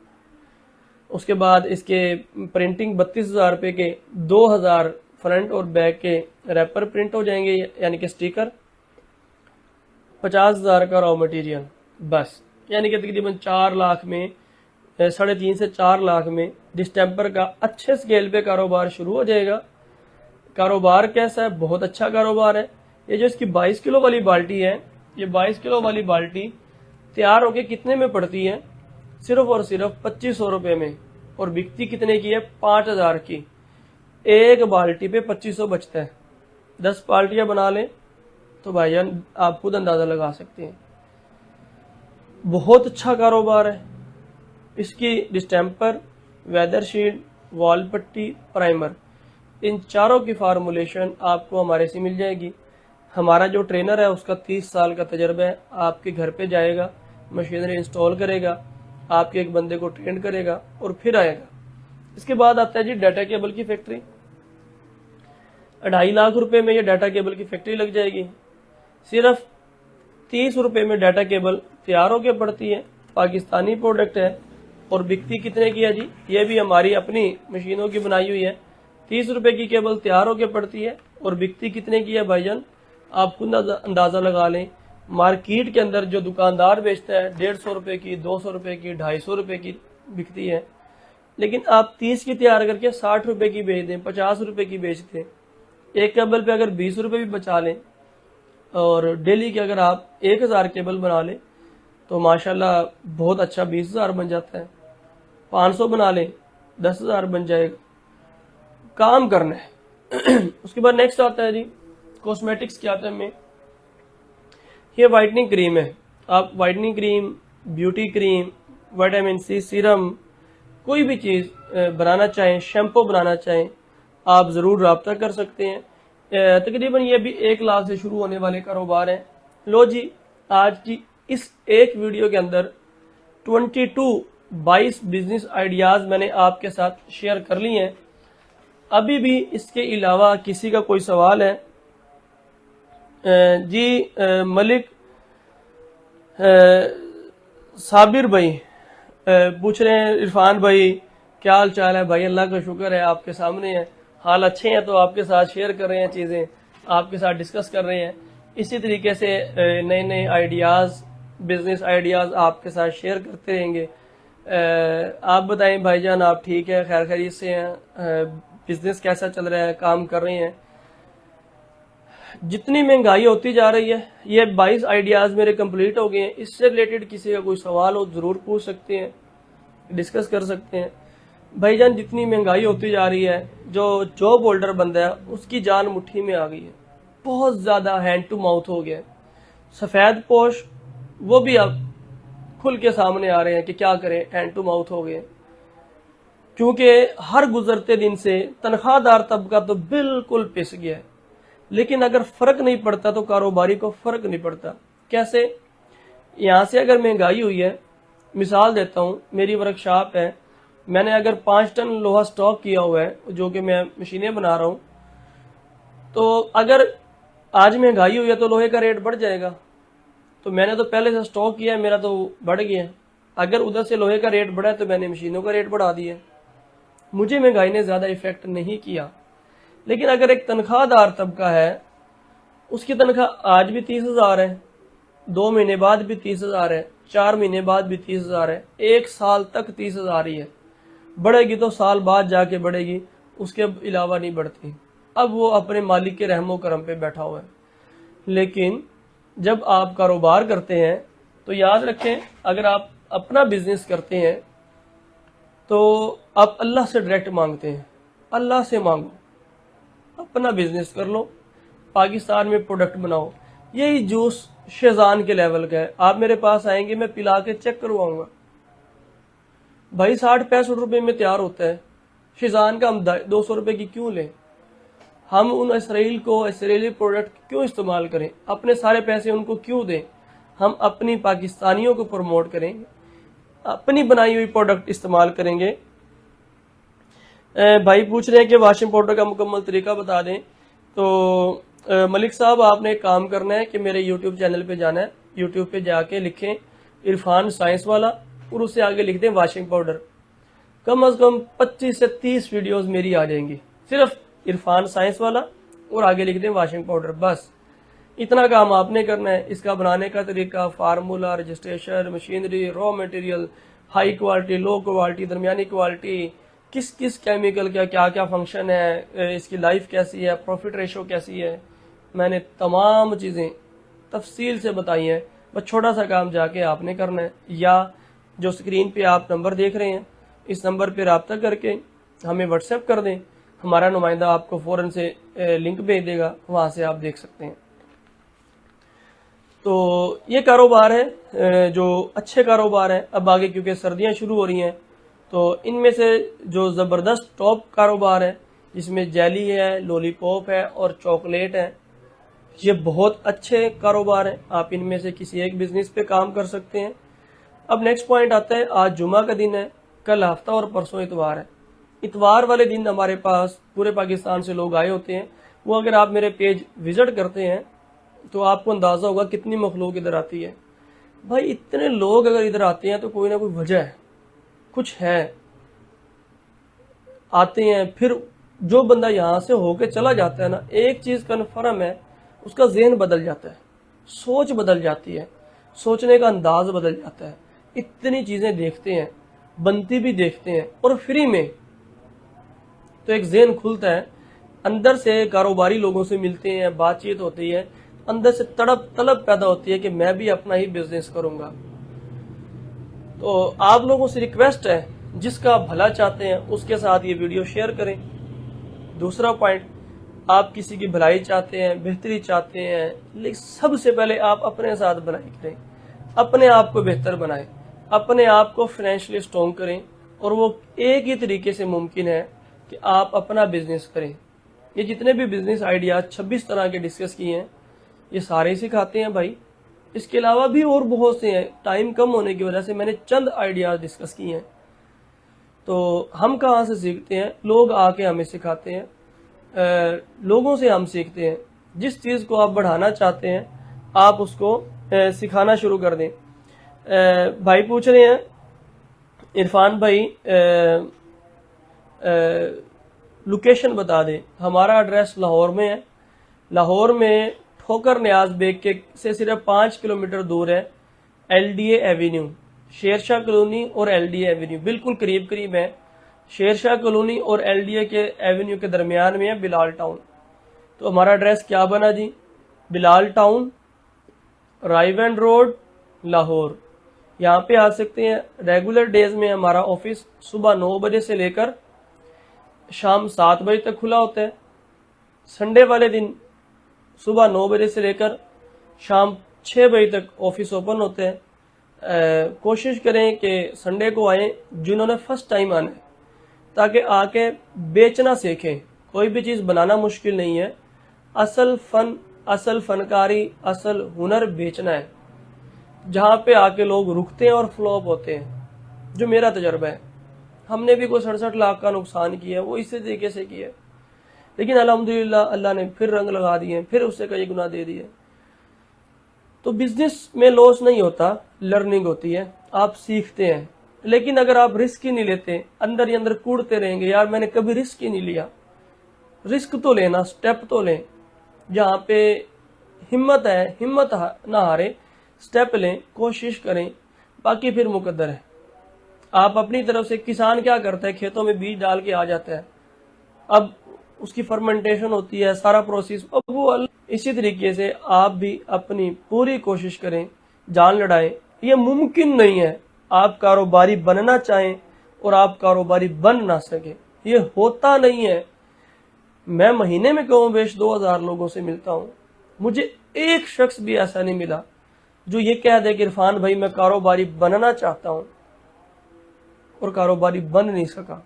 उसके बाद इसके प्रिंटिंग 32,000 रुपये के 2,000 फ्रंट और बैक के रैपर प्रिंट हो जाएंगे, यानी कि स्टिकर। 50,000 का रॉ मटेरियल, बस। यानी कि तकरीबन 4 लाख में, 3.5 से 4 लाख में डिस्टेंपर का अच्छे स्केल पे कारोबार शुरू हो जाएगा। कारोबार कैसा है? बहुत अच्छा कारोबार है। ये जो इसकी 22 किलो वाली बाल्टी है, ये 22 किलो वाली बाल्टी तैयार होके कितने में पड़ती है? सिर्फ और सिर्फ 2500 रुपये में, और बिकती कितने की है? 5000 की। एक बाल्टी पे 2500 बचता है। 10 बाल्टियां बना लें तो भाईजान आप खुद अंदाजा लगा सकते हैं। बहुत अच्छा कारोबार है। इसकी डिस्टेम्पर, वेदर शील्ड, वॉल पट्टी, प्राइमर, इन चारों की फार्मूलेशन आपको हमारे से मिल जाएगी। हमारा जो ट्रेनर है उसका 30 साल का तजर्बा है। आपके घर पे जाएगा, मशीनरी इंस्टॉल करेगा, आपके एक बंदे को ट्रेन करेगा और फिर आएगा। इसके बाद आता है जी डाटा केबल की फैक्ट्री। 2.5 लाख रुपए में ये डाटा केबल की फैक्ट्री लग जाएगी। सिर्फ 30 रुपए में डाटा केबल तैयार होकर पड़ती है। पाकिस्तानी प्रोडक्ट है और बिकती कितने की है जी? ये भी हमारी अपनी मशीनों की बनाई हुई है। 30 रुपए की केबल तैयार होकर पड़ती है और बिकती कितने की है भाईजान? आप खुद अंदाजा लगा लें। मार्केट के अंदर जो दुकानदार बेचता है 150 रुपए की, 200 रुपए की, 250 रुपए की बिकती है, लेकिन आप 30 की तैयार करके 60 रुपए की बेच दें, 50 रुपए की बेच दें, एक केबल पे अगर 20 रुपए भी बचा लें और डेली के अगर आप 1000 केबल बना लें तो माशाल्लाह बहुत अच्छा 20,000 बन जाता है। 500 बना लें 10,000 बन जाएगा। काम करना है। उसके बाद नेक्स्ट आता है जी कॉस्मेटिक्स के आते में। ये वाइटनिंग क्रीम है। आप whitening cream, beauty cream, vitamin C serum, कोई भी चीज़ बनाना चाहें, शैम्पू बनाना चाहें, आप ज़रूर रब्ता कर सकते हैं। तकरीबन ये भी 1 लाख से शुरू होने वाले कारोबार हैं। लो जी, आज की इस एक वीडियो के अंदर 22 बिजनेस आइडियाज़ मैंने आपके साथ शेयर कर लिए हैं। अभी भी इसके अलावा किसी का कोई सवाल है जी? मलिक साबिर भाई पूछ रहे हैं, इरफान भाई क्या हाल चाल है? भाई अल्लाह का शुक्र है, आपके सामने है। हाल अच्छे हैं तो आपके साथ शेयर कर रहे हैं, चीज़ें आपके साथ डिस्कस कर रहे हैं। इसी तरीके से नए नए आइडियाज़, बिजनेस आइडियाज़ आपके साथ शेयर करते रहेंगे। आप बताएं भाईजान, आप ठीक है, खैर खैरियत से हैं? बिजनेस कैसा चल रहा है? काम कर रहे हैं? जितनी महंगाई होती जा रही है, ये 22 आइडियाज़ मेरे कंप्लीट हो गए हैं। इससे रिलेटेड किसी का कोई सवाल हो ज़रूर पूछ सकते हैं, डिस्कस कर सकते हैं। भाईजान जितनी महंगाई होती जा रही है, जो जॉब होल्डर बंदा है उसकी जान मुट्ठी में आ गई है। बहुत ज़्यादा हैंड टू माउथ हो गया है। सफ़ेद पोश वो भी अब खुल के सामने आ रहे हैं कि क्या करें, हैंड टू माउथ हो गए। क्योंकि हर गुजरते दिन से तनख्वाहदार तबका तो बिल्कुल पिस गया है। लेकिन अगर फर्क नहीं पड़ता तो कारोबारी को फर्क नहीं पड़ता। कैसे? यहाँ से अगर महंगाई हुई है, मिसाल देता हूँ, मेरी वर्कशॉप है, मैंने अगर 5 टन लोहा स्टॉक किया हुआ है जो कि मैं मशीनें बना रहा हूँ, तो अगर आज महंगाई हुई है तो लोहे का रेट बढ़ जाएगा। तो मैंने तो पहले से स्टॉक किया है, मेरा तो बढ़ गया। अगर उधर से लोहे का रेट बढ़ा है तो मैंने मशीनों का रेट बढ़ा दिया। मुझे महंगाई ने ज़्यादा इफेक्ट नहीं किया। लेकिन अगर एक तनख्वाहदार तबका है, उसकी तनख्वाह आज भी 30,000 है, 2 महीने बाद भी 30,000 है, 4 महीने बाद भी 30,000 है, 1 साल तक 30,000 ही है। बढ़ेगी तो साल बाद जाके बढ़ेगी, उसके अलावा नहीं बढ़ती। अब वो अपने मालिक के रहमो करम पे बैठा हुआ है। लेकिन जब आप कारोबार करते हैं तो याद रखें, अगर आप अपना बिजनेस करते हैं तो आप अल्लाह से डायरेक्ट मांगते हैं। अल्लाह से मांगो, अपना बिजनेस कर लो, पाकिस्तान में प्रोडक्ट बनाओ। यही जूस शेजान के लेवल का है। आप मेरे पास आएंगे, मैं पिला के चेक करवाऊंगा। भाई 60-65 रुपए में तैयार होता है। शेजान का हम 200 रुपए की क्यों लें? हम उन इसराइली प्रोडक्ट क्यों इस्तेमाल करें? अपने सारे पैसे उनको क्यों दें? हम अपनी पाकिस्तानियों को प्रमोट करेंगे, अपनी बनाई हुई प्रोडक्ट इस्तेमाल करेंगे। भाई पूछ रहे हैं कि वॉशिंग पाउडर का मुकम्मल तरीका बता दें। तो मलिक साहब, आपने एक काम करना है कि मेरे यूट्यूब चैनल पे जाना है। यूट्यूब पे जाके लिखें इरफान साइंस वाला और उससे आगे लिख दें वॉशिंग पाउडर। कम से कम 25 से 30 वीडियोस मेरी आ जाएंगी, सिर्फ इरफान साइंस वाला और आगे लिख दें वॉशिंग पाउडर। बस इतना काम आपने करना है। इसका बनाने का तरीका, formula, registration, machinery, raw material, high quality, low quality, दरमियानी क्वालिटी, किस किस केमिकल का क्या क्या फंक्शन है, इसकी लाइफ कैसी है, प्रॉफिट रेशो कैसी है, मैंने तमाम चीज़ें तफसील से बताई हैं। बस छोटा सा काम जाके आपने करना है, या जो स्क्रीन पे आप नंबर देख रहे हैं इस नंबर पे रब्ता करके हमें व्हाट्सएप कर दें, हमारा नुमाइंदा आपको फ़ौरन से लिंक भेज देगा, वहाँ से आप देख सकते हैं। तो ये कारोबार है जो अच्छे कारोबार हैं। अब आगे क्योंकि सर्दियाँ शुरू हो रही हैं तो इनमें से जो ज़बरदस्त टॉप कारोबार है जिसमें जेली है, लॉलीपॉप है और चॉकलेट है, ये बहुत अच्छे कारोबार हैं। आप इनमें से किसी एक बिजनेस पे काम कर सकते हैं। अब नेक्स्ट पॉइंट आता है, आज जुमा का दिन है, कल हफ्ता और परसों इतवार है। इतवार वाले दिन हमारे पास पूरे पाकिस्तान से लोग आए होते हैं। वो अगर आप मेरे पेज विजिट करते हैं तो आपको अंदाज़ा होगा कितनी मखलूक इधर आती है। भाई इतने लोग अगर इधर आते हैं तो कोई ना कोई वजह है, कुछ है, आते हैं। फिर जो बंदा यहाँ से होके चला जाता है ना, एक चीज़ कन्फर्म है, उसका जहन बदल जाता है, सोच बदल जाती है, सोचने का अंदाज बदल जाता है। इतनी चीज़ें देखते हैं, बनती भी देखते हैं और फ्री में, तो एक जहन खुलता है। अंदर से कारोबारी लोगों से मिलते हैं, बातचीत होती है, अंदर से तलब पैदा होती है कि मैं भी अपना ही बिजनेस करूंगा। तो आप लोगों से रिक्वेस्ट है, जिसका भला चाहते हैं उसके साथ ये वीडियो शेयर करें। दूसरा पॉइंट, आप किसी की भलाई चाहते हैं, बेहतरी चाहते हैं, लेकिन सबसे पहले आप अपने साथ भलाई करें, अपने आप को बेहतर बनाएं, अपने आप को फाइनेंशियली स्ट्रॉन्ग करें। और वो एक ही तरीके से मुमकिन है कि आप अपना बिजनेस करें। ये जितने भी बिजनेस आइडियाज 26 तरह के डिस्कस किए हैं, ये सारे सिखाते हैं भाई। इसके अलावा भी और बहुत से हैं, टाइम कम होने की वजह से मैंने चंद आइडियाज डिस्कस किए हैं। तो हम कहाँ से सीखते हैं? लोग आके हमें सिखाते हैं, लोगों से हम सीखते हैं। जिस चीज़ को आप बढ़ाना चाहते हैं आप उसको सिखाना शुरू कर दें। भाई पूछ रहे हैं, इरफान भाई लोकेशन बता दें। हमारा एड्रेस लाहौर में है। लाहौर में ठोकर न्याज बेग के से सिर्फ 5 किलोमीटर दूर है LDA एवेन्यू, शेरशाह कॉलोनी और LDA एवेन्यू बिल्कुल करीब करीब है। शेरशाह कॉलोनी और LDA के एवेन्यू के दरमियान में है बिलाल टाउन। तो हमारा एड्रेस क्या बना जी? Bilal town, Raiwind road, Lahore. यहाँ पे आ सकते हैं। रेगुलर डेज में हमारा ऑफिस सुबह 9 बजे से लेकर शाम 7 बजे तक खुला होता है। संडे वाले दिन सुबह 9 बजे से लेकर शाम 6 बजे तक ऑफिस ओपन होते हैं। कोशिश करें कि संडे को आएँ जिन्होंने फर्स्ट टाइम आना है, ताकि आके बेचना सीखें। कोई भी चीज़ बनाना मुश्किल नहीं है, असल फन, असल फनकारी, असल हुनर बेचना है। जहाँ पे आके लोग रुकते हैं और फ्लॉप होते हैं, जो मेरा तजर्बा है। हमने भी कोई 67 लाख का नुकसान किया है, वो इसी तरीके से किया है, लेकिन अल्हम्दुलिल्लाह अल्लाह ने फिर रंग लगा दिए, फिर उससे कई गुना दे दिए। तो बिजनेस में लॉस नहीं होता, लर्निंग होती है, आप सीखते हैं। लेकिन अगर आप रिस्क ही नहीं लेते, अंदर ही अंदर कूदते रहेंगे, यार मैंने कभी रिस्क ही नहीं लिया। रिस्क तो लेना, स्टेप तो लें। जहाँ पे हिम्मत है, हिम्मत ना हारे, स्टेप लें, कोशिश करें, बाकी फिर मुकद्दर है। आप अपनी तरफ से, किसान क्या करता है, खेतों में बीज डाल के आ जाता है, अब उसकी फर्मेंटेशन होती है, सारा प्रोसेस, अब वो इसी तरीके से आप भी अपनी पूरी कोशिश करें, जान लड़ाएं। ये मुमकिन नहीं है आप कारोबारी बनना चाहें और आप कारोबारी बन ना सके, ये होता नहीं है। मैं महीने में कम बेश 2000 लोगों से मिलता हूं, मुझे एक शख्स भी ऐसा नहीं मिला जो ये कह दे कि इरफान भाई मैं कारोबारी बनना चाहता हूं और कारोबारी बन नहीं सका।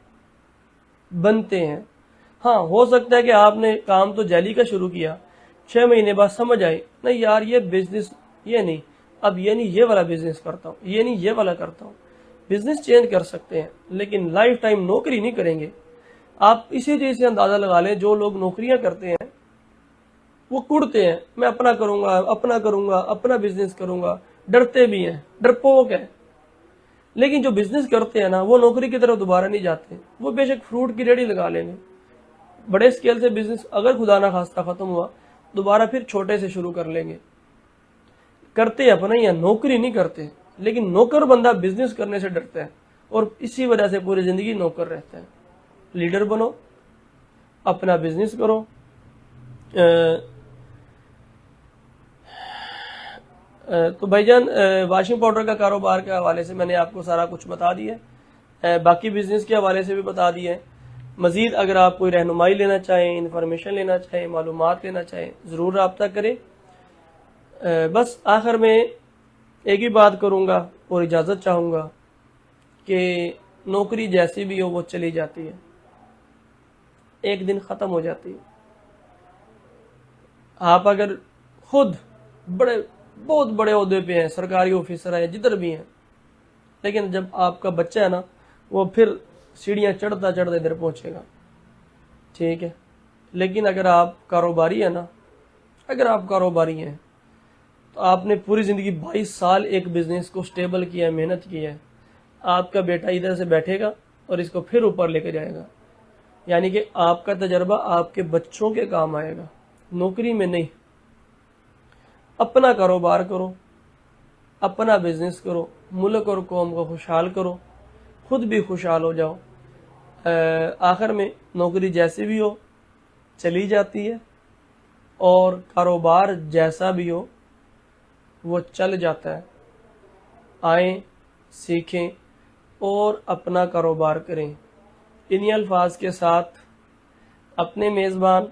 बनते हैं। हाँ, हो सकता है कि आपने काम तो जेली का शुरू किया, 6 महीने बाद समझ आई, नहीं यार ये बिजनेस, ये नहीं, अब ये नहीं ये वाला बिजनेस करता हूँ, ये नहीं ये वाला करता हूँ। बिजनेस चेंज कर सकते हैं, लेकिन लाइफ टाइम नौकरी नहीं करेंगे। आप इसी चीज से अंदाजा लगा लें, जो लोग नौकरियां करते हैं वो कुड़ते हैं, मैं अपना करूंगा, अपना करूंगा, अपना बिजनेस करूंगा, डरते भी हैं, डरपोक है। लेकिन जो बिजनेस करते हैं ना, वो नौकरी की तरफ दोबारा नहीं जाते। वो बेशक फ्रूट की रेडी लगा लेंगे, बड़े स्केल से बिजनेस अगर खुदा ना खास्ता खत्म हुआ, दोबारा फिर छोटे से शुरू कर लेंगे। करते अपना ही है, नौकरी नहीं करते। लेकिन नौकर बंदा बिजनेस करने से डरता है और इसी वजह से पूरी जिंदगी नौकर रहता है। लीडर बनो, अपना बिजनेस करो। तो भाईजान वॉशिंग पाउडर का कारोबार के हवाले से मैंने आपको सारा कुछ बता दिया है, बाकी बिजनेस के हवाले से भी बता दिया है। मज़ीद अगर आप कोई रहनुमाई लेना चाहें, इंफॉर्मेशन लेना चाहें, मालूमात लेना चाहें, ज़रूर रब्ता करें। बस आखिर में एक ही बात करूँगा और इजाज़त चाहूँगा कि नौकरी जैसी भी हो वो चली जाती है, एक दिन ख़त्म हो जाती है। आप अगर खुद बहुत बड़े ओहदे पे हैं, सरकारी ऑफिसर हैं, जिधर भी हैं, लेकिन जब आपका बच्चा है ना, वो फिर सीढ़ियाँ चढ़ता चढ़ता इधर पहुँचेगा, ठीक है। लेकिन अगर आप कारोबारी है ना, अगर आप कारोबारी हैं तो आपने पूरी ज़िंदगी 22 साल एक बिज़नेस को स्टेबल किया है, मेहनत की है। आपका बेटा इधर से बैठेगा और इसको फिर ऊपर लेकर जाएगा, यानी कि आपका तजर्बा आपके बच्चों के काम आएगा, नौकरी में नहीं। अपना कारोबार करो, अपना बिजनेस करो, मुल्क और कौम को खुशहाल करो, खुद भी खुशहाल हो जाओ। आखिर में नौकरी जैसी भी हो चली जाती है और कारोबार जैसा भी हो वो चल जाता है। आएँ, सीखें और अपना कारोबार करें। इन्हीं अल्फाज के साथ अपने मेज़बान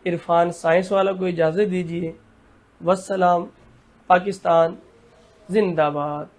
इरफान साइंस वाला को इजाज़त दीजिए। वस्सलाम। पाकिस्तान जिंदाबाद।